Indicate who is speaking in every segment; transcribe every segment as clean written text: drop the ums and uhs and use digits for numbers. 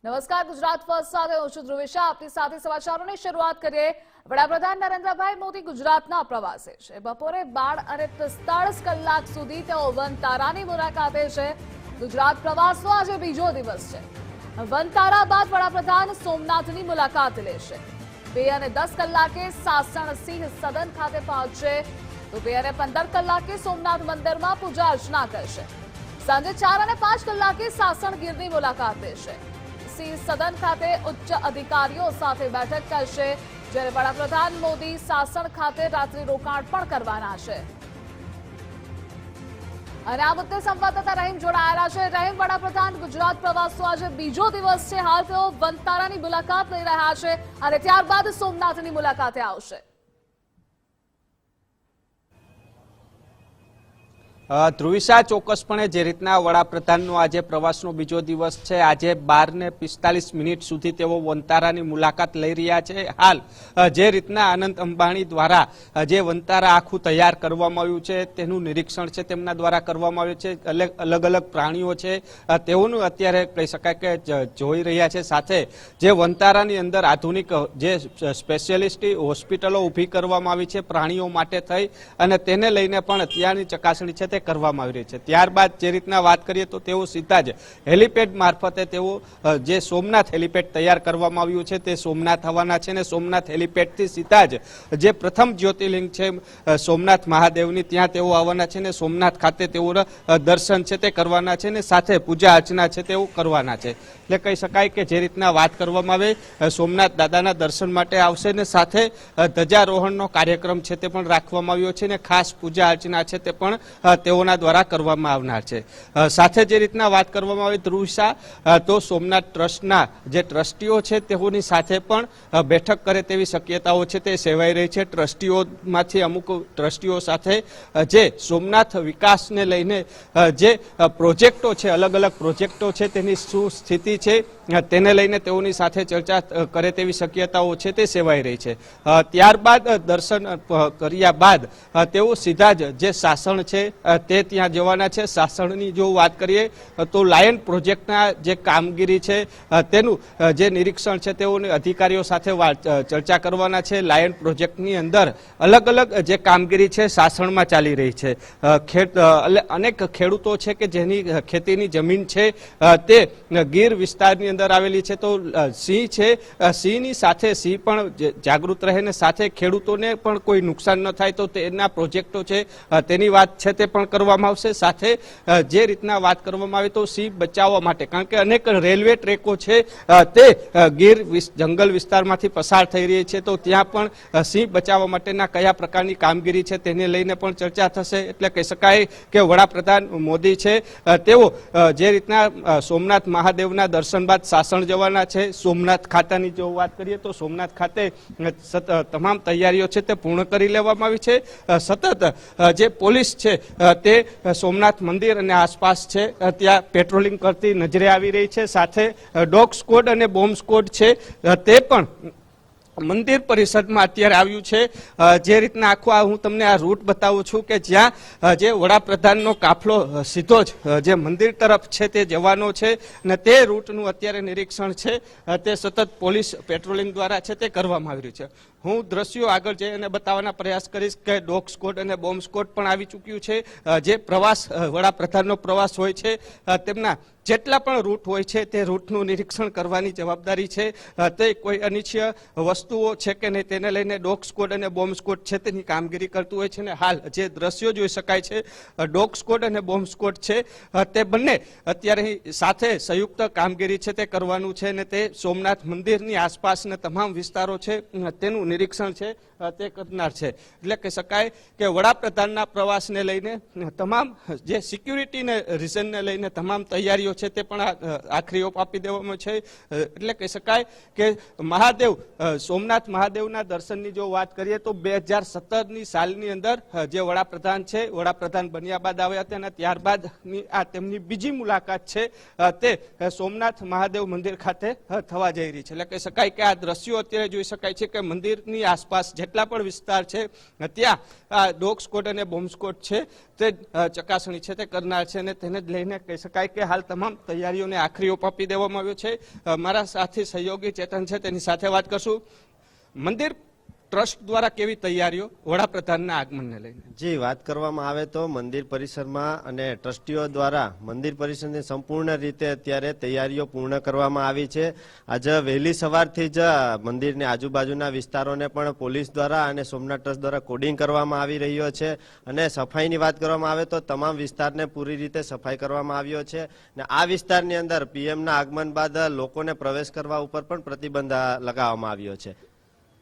Speaker 1: નમસ્કાર, ગુજરાત ફર્સ્ટ સાથે હું છું ધ્રુવેશા. આપની સાથે સમાચારોની શરૂઆત કરીએ. વડાપ્રધાન નરેન્દ્રભાઈ મોદી ગુજરાતના પ્રવાસે છે. બપોરે 12 અને 45 કલાક સુધી તેઓ વનતારાની મુલાકાતે છે. ગુજરાત પ્રવાસનો આજે બીજો દિવસ છે. વનતારા બાદ વડાપ્રધાન સોમનાથની મુલાકાત લેશે. 2 અને 10 કલાકે સાસણ સિંહ સદન ખાતે પહોંચશે તો 2 અને 15 કલાકે સોમનાથ મંદિરમાં પૂજા અર્ચના કરશે. સાંજે 4 અને 5 કલાકે સાસણ ગીરની મુલાકાત લેશે. સદન ખાતે ઉચ્ચ અધિકારીઓ સાથે બેઠક કરશે, જ્યારે વડાપ્રધાન મોદી સાસણ ખાતે રાત્રિ રોકાણ પણ કરવાના છે. અને આ મુદ્દે સંવાદદાતા રહીમ જોડાયેલા છે. રહીમ, વડાપ્રધાન ગુજરાત પ્રવાસનો આજે બીજો દિવસ છે. હાલ તેઓ વનતારાની મુલાકાત લઈ રહ્યા છે અને ત્યારબાદ સોમનાથની મુલાકાતે આવશે.
Speaker 2: ધ્રુવિશા, ચોક્કસપણે જે રીતના વડાપ્રધાનનો આજે પ્રવાસનો બીજો દિવસ છે, આજે 12:45 સુધી તેઓ વનતારાની મુલાકાત લઈ રહ્યા છે. હાલ જે રીતના આનંદ અંબાણી દ્વારા જે વનતારા આખું તૈયાર કરવામાં આવ્યું છે તેનું નિરીક્ષણ છે તેમના દ્વારા કરવામાં આવ્યું છે. અલગ અલગ પ્રાણીઓ છે તેઓનું અત્યારે કહી શકાય કે જોઈ રહ્યા છે. સાથે જે વનતારાની અંદર આધુનિક જે સ્પેશિયાલિસ્ટ હોસ્પિટલો ઊભી કરવામાં આવી છે પ્રાણીઓ માટે થઈ, અને તેને લઈને પણ અત્યારની ચકાસણી છે તે કરવામાં આવી રહી છે. ત્યારબાદ જે રીતના વાત કરીએ તો તેઓ સીધા જ હેલિપેડ મારફતે તેઓ જે સોમનાથ હેલિપેડ તૈયાર કરવામાં આવ્યું છે તે સોમનાથ આવવાના છે, અને સોમનાથ હેલિપેડથી સીધા જ જે પ્રથમ જ્યોતિર્લિંગ છે સોમનાથ મહાદેવની ત્યાં તેઓ આવવાના છે, અને સોમનાથ ખાતે તેઓ દર્શન છે તે કરવાના છે, અને સાથે પૂજા અર્ચના છે તેઓ કરવાના છે. એટલે કહી શકાય કે જે રીતના વાત કરવામાં આવે સોમનાથ દાદાના દર્શન માટે આવશે, ને સાથે ધ્વજારોહણનો કાર્યક્રમ છે તે પણ રાખવામાં આવ્યો છે, અને ખાસ પૂજા અર્ચના છે તે પણ તેઓના દ્વારા કરવામાં આવનાર છે. સાથે જે રીતના વાત કરવામાં આવે ધ્રુવિશા, તો સોમનાથ ટ્રસ્ટના જે ટ્રસ્ટીઓ છે તેઓની સાથે પણ બેઠક કરે તેવી શક્યતાઓ છે તે સેવાઈ રહી છે. ટ્રસ્ટીઓમાંથી અમુક ટ્રસ્ટીઓ સાથે જે સોમનાથ વિકાસને લઈને જે પ્રોજેક્ટો છે, અલગ અલગ પ્રોજેક્ટો છે તેની શું સ્થિતિ છે તેને લઈને તેઓની સાથે ચર્ચા કરે તેવી શક્યતાઓ છે તે સેવાઈ રહી છે. ત્યારબાદ દર્શન કર્યા બાદ તેઓ સીધા જ જે સાસણ છે તે ત્યાં જવાના છે. સાસણની જો વાત કરીએ તો લાયન પ્રોજેક્ટના જે કામગીરી છે તેનું જે નિરીક્ષણ છે તેઓને અધિકારીઓ સાથે ચર્ચા કરવાના છે. લાયન પ્રોજેક્ટની અંદર અલગ અલગ જે કામગીરી છે સાસણમાં ચાલી રહી છે. અનેક ખેડૂતો છે કે જેની ખેતીની જમીન છે તે ગીર વિસ્તારની અંદર આવેલી છે, તો સિંહ છે, સિંહની સાથે સિંહ પણ જાગૃત રહે ને સાથે ખેડૂતોને પણ કોઈ નુકસાન ન થાય તો તેના પ્રોજેક્ટો છે તેની વાત છે તે પણ કરવામાં આવશે. સાથે જે રીતના વાત કરવામાં આવે તો સિંહ બચાવવા માટે, કારણ કે અનેક રેલવે ટ્રેકો છે તે ગીર જંગલ વિસ્તારમાંથી પસાર થઈ રહી છે, તો ત્યાં પણ સિંહ બચાવવા માટેના કયા પ્રકારની કામગીરી છે તેને લઈને પણ ચર્ચા થશે. એટલે કહી શકાય કે વડાપ્રધાન મોદી છે તેઓ જે રીતના સોમનાથ મહાદેવના દર્શન બાદ સાસણ જવાના છે. સોમનાથ ખાતાની જો વાત કરીએ તો સોમનાથ ખાતે તમામ તૈયારીઓ છે તે પૂર્ણ કરી લેવામાં આવી છે. સતત જે પોલીસ છે તે સોમનાથ મંદિર અને આસપાસ છે ત્યાં પેટ્રોલિંગ કરતી નજરે આવી રહી છે. સાથે ડોગ સ્ક્વોડ અને બોમ્બ સ્ક્વોડ છે તે પણ મંદિર પરિષદમાં અત્યારે આવ્યું છે. જે રીતના આખો હું તમને આ રૂટ બતાવું છું કે જ્યાં જે વડાપ્રધાનનો કાફલો સીધો જ જે મંદિર તરફ છે તે જવાનો છે, અને તે રૂટનું અત્યારે નિરીક્ષણ છે તે સતત પોલીસ પેટ્રોલિંગ દ્વારા છે તે કરવામાં આવી રહ્યું છે. હું દ્રશ્યો આગળ જઈ અને બતાવવાના પ્રયાસ કરીશ કે ડોગ સ્ક્વોડ અને બોમ્બ સ્ક્વોડ પણ આવી ચૂક્યું છે. જે પ્રવાસ વડાપ્રધાનનો પ્રવાસ હોય છે તેમના જેટલા પણ રૂટ હોય છે તે રૂટનું નિરીક્ષણ કરવાની જવાબદારી છે. તે કોઈ અનિચ્છનીય વસ્તુઓ છે કે નહીં તેને લઈને ડોગ સ્ક્વોડ અને બોમ્બ સ્ક્વોડ છે તેની કામગીરી કરતું હોય છે. ને હાલ જે દ્રશ્યો જોઈ શકાય છે ડોગ સ્ક્વોડ અને બોમ્બ સ્ક્વોડ છે તે બંને અત્યારે સાથે સંયુક્ત કામગીરી છે તે કરવાનું છે, અને તે સોમનાથ મંદિરની આસપાસના તમામ વિસ્તારો છે તેનું નિરીક્ષણ છે તે કરનાર છે. એટલે કહી શકાય કે વડાપ્રધાનના પ્રવાસને લઈને તમામ જે સિક્યુરિટીને રીઝનને લઈને તમામ તૈયારીઓ છે તે પણ આખરી ઓપ આપી દેવામાં છે. એટલે કહી શકાય કે મહાદેવ સોમનાથ મહાદેવના દર્શનની જો વાત કરીએ તો 2017ની સાલની અંદર જે વડાપ્રધાન છે વડાપ્રધાન બન્યા બાદ આવ્યા હતા, અને ત્યારબાદની આ તેમની બીજી મુલાકાત છે તે સોમનાથ મહાદેવ મંદિર ખાતે થવા જઈ રહી છે. એટલે કહી શકાય કે આ દ્રશ્યો અત્યારે જોઈ શકાય છે કે મંદિરની આસપાસ જેટલા પણ વિસ્તાર છે ત્યાં ડોગ સ્ક્વોડ અને બોમ્બ સ્ક્વોડ છે તે ચકાસણી છે તે કરનાર છે, અને તેને લઈને કહી શકાય કે હાલ તમામ તૈયારીઓને આખરી ઓપ આપી દેવામાં આવ્યો છે. મારા સાથી સહયોગી ચેતન છે, તેની સાથે વાત કરશું. મંદિર ટ્રસ્ટ દ્વારા કેવી તૈયારીઓ વડાપ્રધાનના આગમનને લઈને?
Speaker 3: જી, વાત કરવામાં આવે તો મંદિર પરિસરમાં અને ટ્રસ્ટીઓ દ્વારા મંદિર પરિસરની સંપૂર્ણ રીતે અત્યારે તૈયારીઓ પૂર્ણ કરવામાં આવી છે. આજે વહેલી સવારથી જ મંદિરની આજુબાજુના વિસ્તારોને પણ પોલીસ દ્વારા અને સોમનાથ ટ્રસ્ટ દ્વારા કોડિંગ કરવામાં આવી રહ્યો છે અને સફાઈની વાત કરવામાં આવે તો તમામ વિસ્તારને પૂરી રીતે સફાઈ કરવામાં આવ્યો છે અને આ વિસ્તારની અંદર પીએમના આગમન બાદ લોકોને પ્રવેશ કરવા ઉપર પણ પ્રતિબંધ લગાવવામાં આવ્યો છે.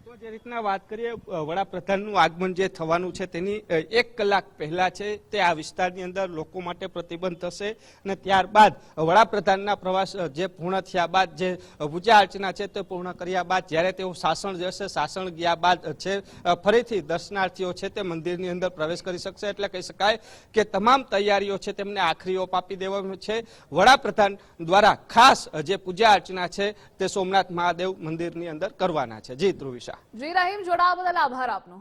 Speaker 2: તો જે રીતના વાત કરીએ, વડાપ્રધાનનું આગમન જે થવાનું છે તેની 1 કલાક પહેલા છે તે આ વિસ્તારની અંદર લોકો માટે પ્રતિબંધ થશે અને ત્યારબાદ વડાપ્રધાનના પ્રવાસ જે પૂર્ણ થયા બાદ જે પૂજા અર્ચના છે તે પૂર્ણ કર્યા બાદ જ્યારે તેઓ સાસણ જશે, સાસણ ગયા બાદ છે ફરીથી દર્શનાર્થીઓ છે તે મંદિરની અંદર પ્રવેશ કરી શકશે. એટલે કહી શકાય કે તમામ તૈયારીઓ છે તેમને આખરી ઓપ આપી દેવાનું છે. વડાપ્રધાન દ્વારા ખાસ જે પૂજા અર્ચના છે તે સોમનાથ મહાદેવ મંદિરની અંદર કરવાના છે. જી ધ્રુવિશા.
Speaker 1: જી રહીમ, જોડાવા બદલ આભાર આપનો.